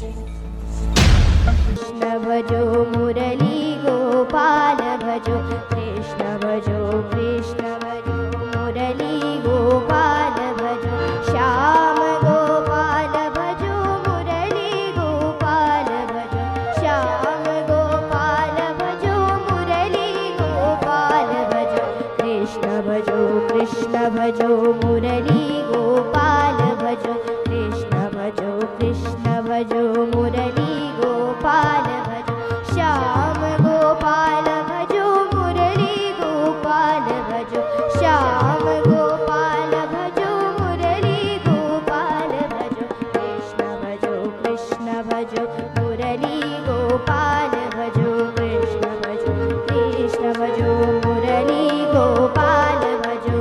कृष्ण भजो मुरली गोपाल भजो कृष्ण भजो मुरली गोपाल भजो श्याम गोपाल भजो मुरली गोपाल भजो श्याम गोपाल भजो मुरली गोपाल भजो कृष्ण भजो मुरली गोपाल भजो कृष्ण भजो मुरली गोपाल भजो श्याम गोपाल भजो मुरली गोपाल भजो श्याम गोपाल भजो मुरली गोपाल भजो कृष्ण भजो मुरली गोपाल भजो कृष्ण भजो मुरली गोपाल भजो।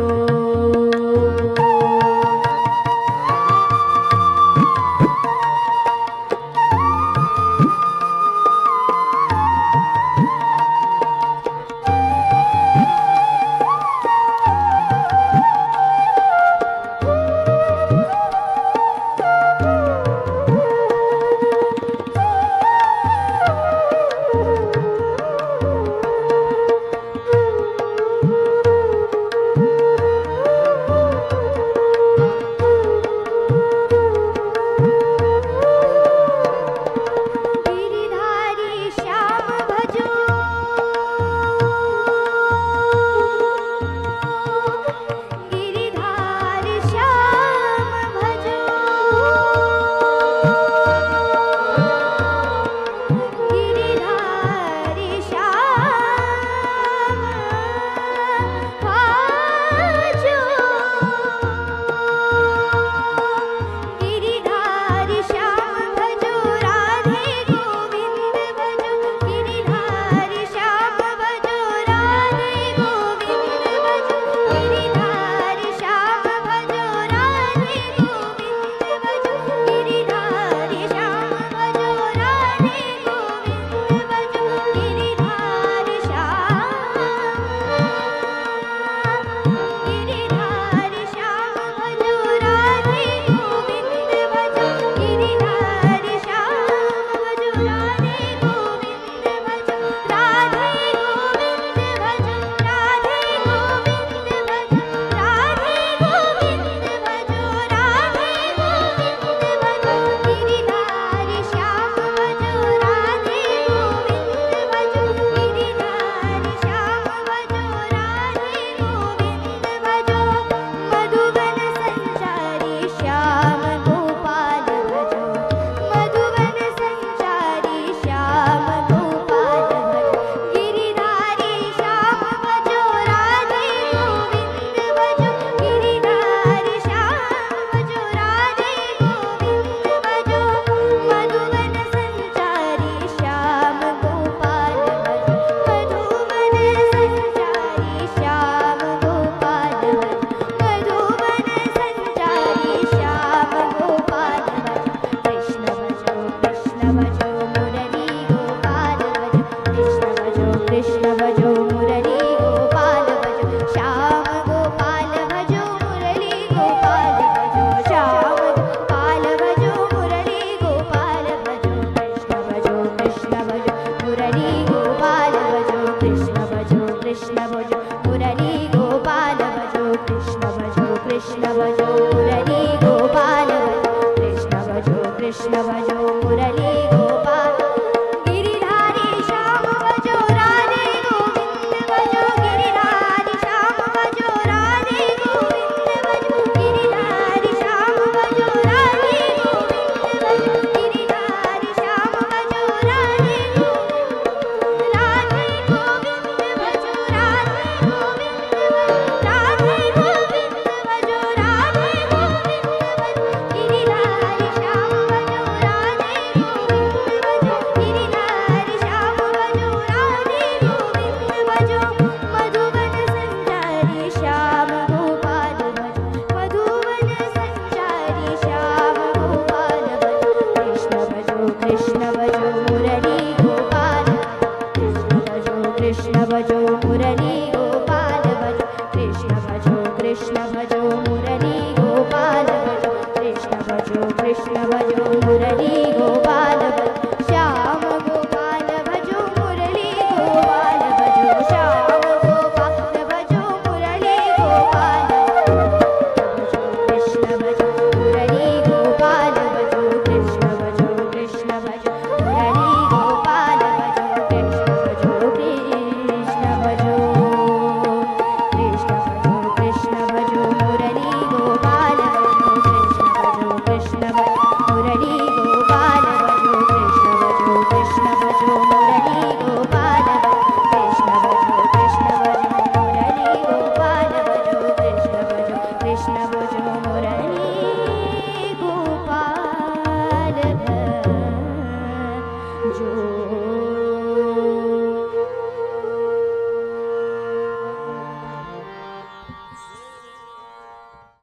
कृष्ण भजो मुरली गोपाल गिरिधारी श्याम भजो राधे गोविंद भजो गिरिधारी श्याम भजो राधे गोविंद भजो गिरिधारी श्याम भजो राधे गोविंद भजो गिरिधारी श्याम भजो राधे गोविंद भजो राधे गोविंद भजो राधे गोविंद भजो गिरिधारी श्याम भजो राधे गोविंद भजो गिरिधारी श्याम भजो राधे गोविंद भजो मधुवन संचारी श्याम गोपाल भजो मधुवन संचारी श्याम गोपाल भजो कृष्ण भजो मुरली गोपाल कृष्ण भजो मुरली गोपाल भजो कृष्ण भजो मुरली गोपाल भजो कृष्ण भजो मुरली गोपाल